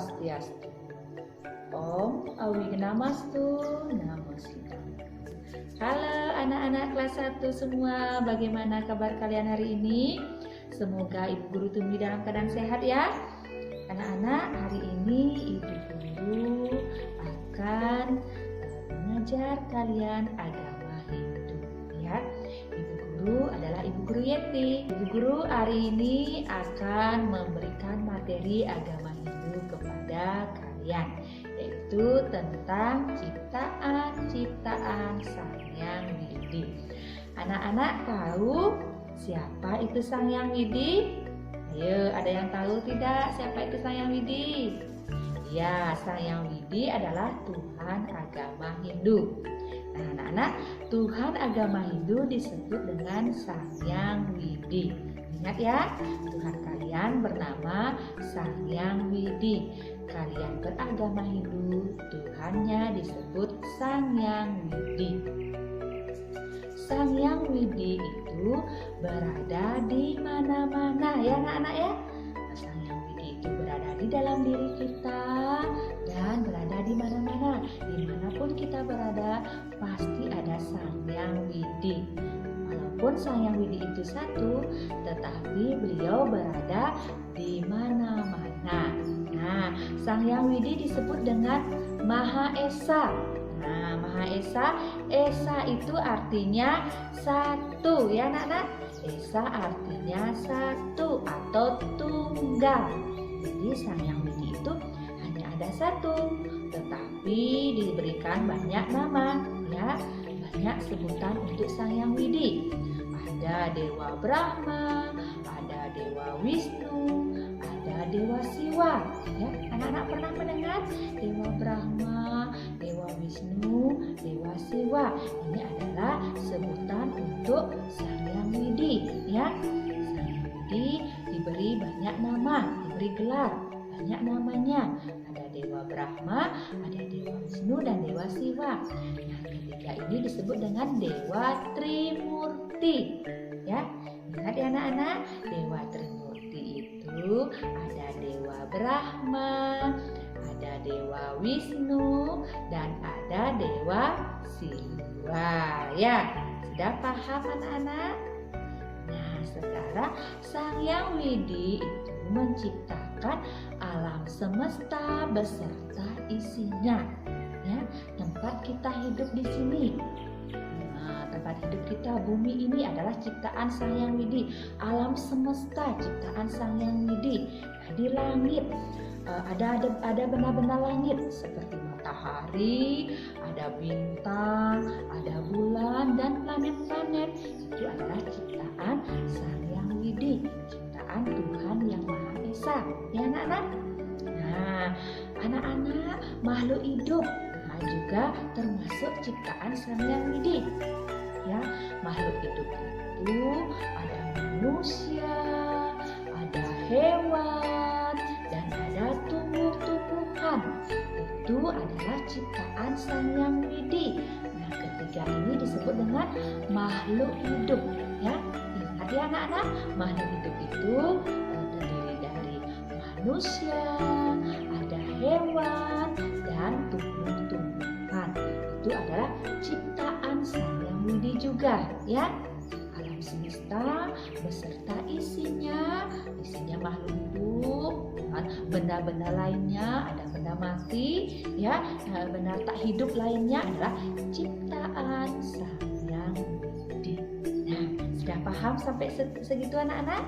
Swastiastu. Om Awigamastu Namo Sidam. Halo anak-anak kelas 1 semua, bagaimana kabar kalian hari ini? Semoga Ibu Guru Tumi dalam keadaan sehat ya. Anak-anak, hari ini Ibu Guru akan mengajar kalian agama Hindu ya. Ibu Guru adalah Ibu Guru Yeti. Ibu Guru hari ini akan memberikan materi agama Hindu kepada kalian, yaitu tentang ciptaan Sang Hyang Widi. Anak-anak tahu siapa itu Sang Hyang Widi? Ayo, ada yang tahu tidak siapa itu Sang Hyang Widi? Ya, Sang Hyang Widi adalah Tuhan agama Hindu. Nah, anak-anak, Tuhan agama Hindu disebut dengan Sang Hyang Widi. Ingat ya, Tuhan kalian bernama Sang Hyang Widi. Kalian beragama Hindu, Tuhannya disebut Sang Hyang Widi. Sang Hyang Widi itu berada di mana-mana ya anak-anak ya. Sang Hyang Widi itu berada di dalam diri kita dan berada di mana-mana. Dimanapun kita berada, pasti ada Sang Hyang Widi. Walaupun Sang Hyang Widi itu satu, tetapi beliau berada di mana-mana. Nah, Sang Hyang Widi disebut dengan Maha Esa. Nah, Maha Esa, Esa itu artinya satu ya anak-anak. Esa artinya satu atau tunggal. Jadi Sang Hyang Widi itu hanya ada satu, tetapi diberikan banyak nama ya, banyak sebutan untuk Sang Hyang Widi. Ada Dewa Brahma, ada Dewa Wisnu, ada Dewa Siwa ya. Anak-anak pernah mendengar Dewa Brahma, Dewa Wisnu, Dewa Siwa. Ini adalah sebutan untuk Sang Hyang Widi ya. Sang Hyang Widi diberi banyak nama, diberi gelar, banyak namanya. Ada Dewa Brahma, ada Dewa Wisnu dan Dewa Siwa. Nah, ketiga ini disebut dengan Dewa Trimurti ya. Ingat ya anak-anak, Dewa Trimurti itu ada Dewa Brahma, ada Dewa Wisnu, dan ada Dewa Siwa ya. Sudah paham anak-anak? Nah, sekarang Sang Hyang Widi itu menciptakan alam semesta beserta isinya ya, tempat kita hidup di sini. Nah, tempat hidup kita, bumi ini adalah ciptaan Sang Hyang Widi. Alam semesta ciptaan Sang Hyang Widi. Nah, di langit ada benda-benda langit seperti matahari, ada bintang, ada bulan dan planet-planet. Itu adalah ciptaan Sang Hyang Widi, ciptaan Tuhan yang Maha Esa. Ya anak-anak? Nah, anak-anak, makhluk hidup juga termasuk ciptaan Sang Hyang Widi. Ya, makhluk hidup itu ada manusia, ada hewan, dan ada tumbuh-tumbuhan. Itu adalah ciptaan Sang Hyang Widi. Nah, ketiga ini disebut dengan makhluk hidup. Ya, ingat ya anak-anak, makhluk hidup itu terdiri dari manusia, ada hewan, dan tumbuh-tumbuhan. Itu adalah ciptaan Sang Hyang Widi juga ya. Alam semesta beserta isinya makhluk hidup, benda-benda lainnya, ada benda mati ya, benda tak hidup lainnya adalah ciptaan Sang Hyang Widi. Nah, sudah paham sampai segitu anak-anak?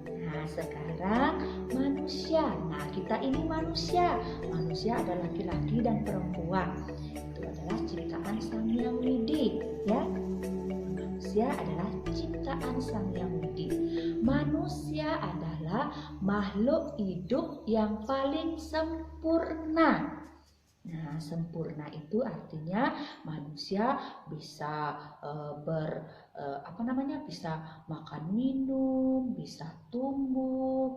Nah, sekarang manusia. Nah, kita ini manusia. Manusia ada laki-laki dan perempuan. Itu adalah ciptaan Sang Hyang Widi, ya. Manusia adalah ciptaan Sang Hyang Widi. Manusia adalah makhluk hidup yang paling sempurna. Nah, sempurna itu artinya manusia bisa bisa makan minum, bisa tumbuh,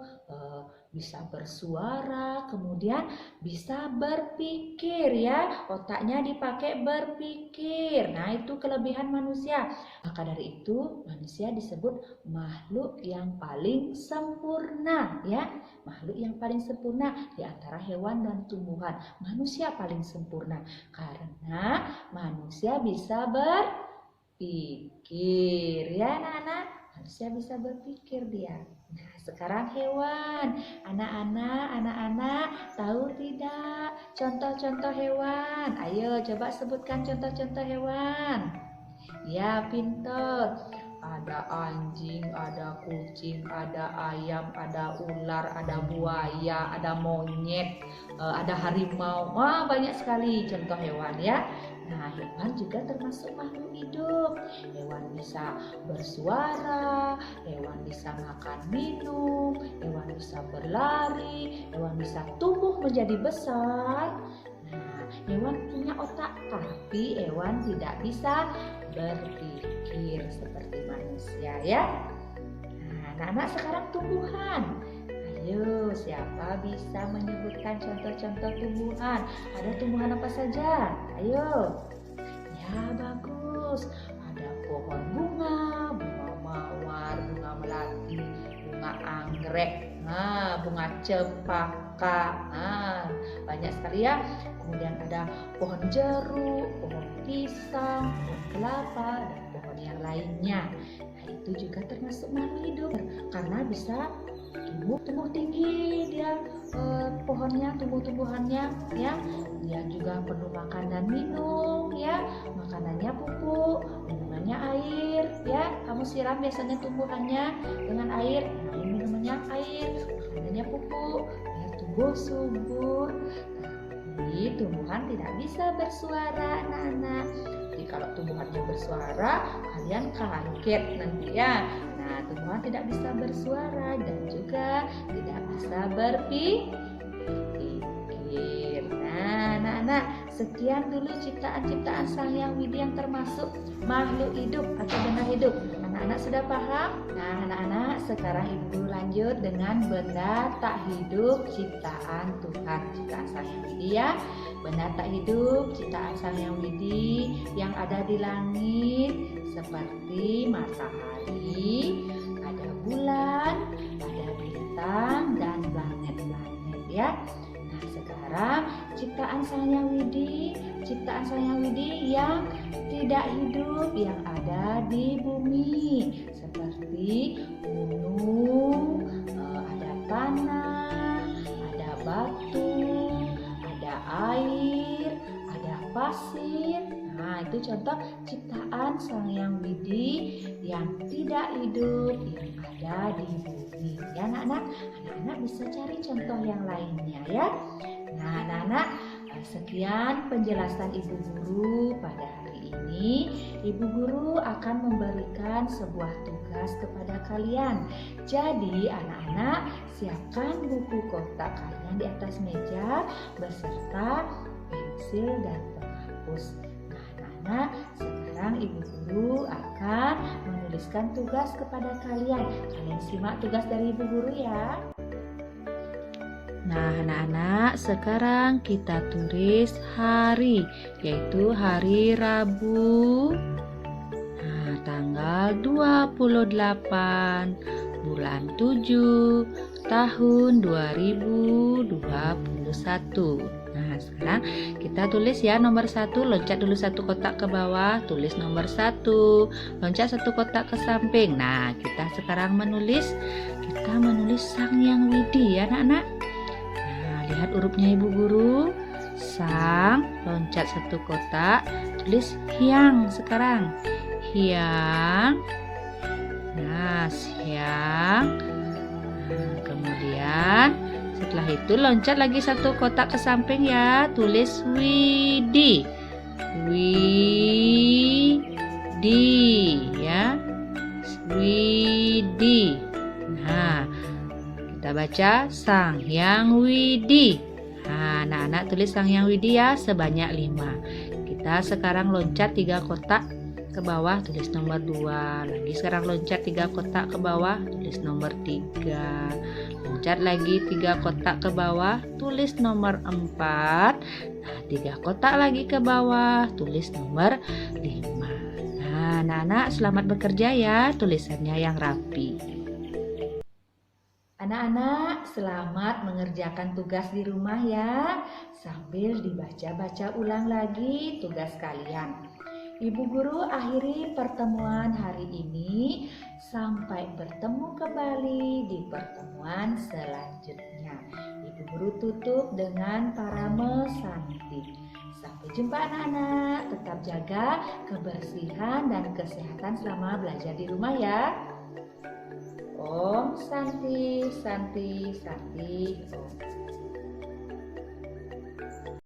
bisa bersuara, kemudian bisa berpikir ya. Otaknya dipakai berpikir. Nah, itu kelebihan manusia. Maka dari itu manusia disebut makhluk yang paling sempurna ya. Makhluk yang paling sempurna di antara hewan dan tumbuhan. Manusia paling sempurna karena manusia bisa berpikir ya anak-anak. Manusia bisa berpikir dia. Nah, sekarang hewan. Anak-anak tahu tidak contoh-contoh hewan? Ayo coba sebutkan contoh-contoh hewan. Ya, pintar. Ada anjing, ada kucing, ada ayam, ada ular, ada buaya, ada monyet, ada harimau. Wah, banyak sekali contoh hewan ya. Nah, hewan juga termasuk makhluk hidup. Hewan bisa bersuara, hewan bisa makan minum, hewan bisa berlari, hewan bisa tumbuh menjadi besar. Nah, hewan punya otak, tapi hewan tidak bisa berpikir seperti manusia ya. Nah, anak-anak sekarang tumbuhan. Ayo, siapa bisa menyebutkan contoh-contoh tumbuhan? Ada tumbuhan apa saja? Ayo. Ya, bagus. Ada pohon bunga, bunga mawar, bunga melati, bunga anggrek, bunga cempaka. Banyak sekali ya. Kemudian ada pohon jeruk, pohon pisang, pohon kelapa, dan pohon yang lainnya. Nah, itu juga termasuk makhluk hidup karena bisa tumbuh tinggi dia pohonnya, tumbuhannya ya. Dia juga perlu makan dan minum ya. Makanannya pupuk, minumannya air ya. Kamu siram biasanya tumbuhannya dengan air. Nah, ini minumannya air, makanannya pupuk biar tumbuh subur. Tapi tumbuhan tidak bisa bersuara anak-anak. Jadi kalau tumbuhannya bersuara, kalian kaget nanti ya. Nah, tumbuhan tidak bisa bersuara dan juga tidak bisa berpikir. Nah, anak-anak, sekian dulu ciptaan-ciptaan Sang Hyang Widi yang termasuk makhluk hidup atau benda hidup. Anak-anak sudah paham? Nah, anak-anak, sekarang Ibu lanjut dengan benda tak hidup ciptaan Tuhan, ciptaan Sang Hyang Widi ya. Benda tak hidup ciptaan Sang Hyang Widi yang ada di langit seperti matahari, ada bulan, ada bintang dan planet-planet ya. Nah, sekarang ciptaan Sang Hyang Widi yang tidak hidup yang ada di bumi seperti gunung, ada tanah, ada batu, ada air, ada pasir. Nah, itu contoh ciptaan Sang Hyang Widi yang tidak hidup yang ada di bumi. Ya, anak-anak bisa cari contoh yang lainnya ya. Nah, anak-anak, sekian penjelasan Ibu Guru pada hari ini. Ibu Guru akan memberikan sebuah tugas kepada kalian. Jadi, anak-anak, siapkan buku kotak kalian di atas meja beserta pensil dan penghapus. Nah, sekarang Ibu Guru akan menuliskan tugas kepada kalian. Kalian simak tugas dari Ibu Guru ya. Nah, anak-anak, sekarang kita tulis hari, yaitu hari Rabu. Nah, tanggal 28 bulan 7 tahun 2021. Nah, sekarang kita tulis ya nomor 1, loncat dulu satu kotak ke bawah, tulis nomor 1, loncat satu kotak ke samping. Nah, kita sekarang menulis Sang Hyang Widi ya anak-anak. Nah, lihat hurufnya Ibu Guru. Sang, loncat satu kotak, tulis Hyang sekarang. Hyang. Nah, Hyang. Nah, kemudian setelah itu loncat lagi satu kotak ke samping ya, tulis Widi. Widi ya. Widi. Nah, kita baca Sang Hyang Widi. Nah, anak-anak tulis Sang Hyang Widi ya sebanyak 5. Kita sekarang loncat 3 kotak ke bawah, tulis nomor 2. Lagi sekarang loncat 3 kotak ke bawah, tulis nomor 3. Loncat lagi 3 kotak ke bawah, tulis nomor 4. Nah, 3 kotak lagi ke bawah, tulis nomor 5. Nah, anak-anak selamat bekerja ya, tulisannya yang rapi. Anak-anak, selamat mengerjakan tugas di rumah ya, sambil dibaca-baca ulang lagi tugas kalian. Ibu guru akhiri pertemuan hari ini, sampai bertemu kembali di pertemuan selanjutnya. Ibu guru tutup dengan parame santi. Sampai jumpa anak-anak, tetap jaga kebersihan dan kesehatan selama belajar di rumah ya. Om Santi, Santi, Santi, Om.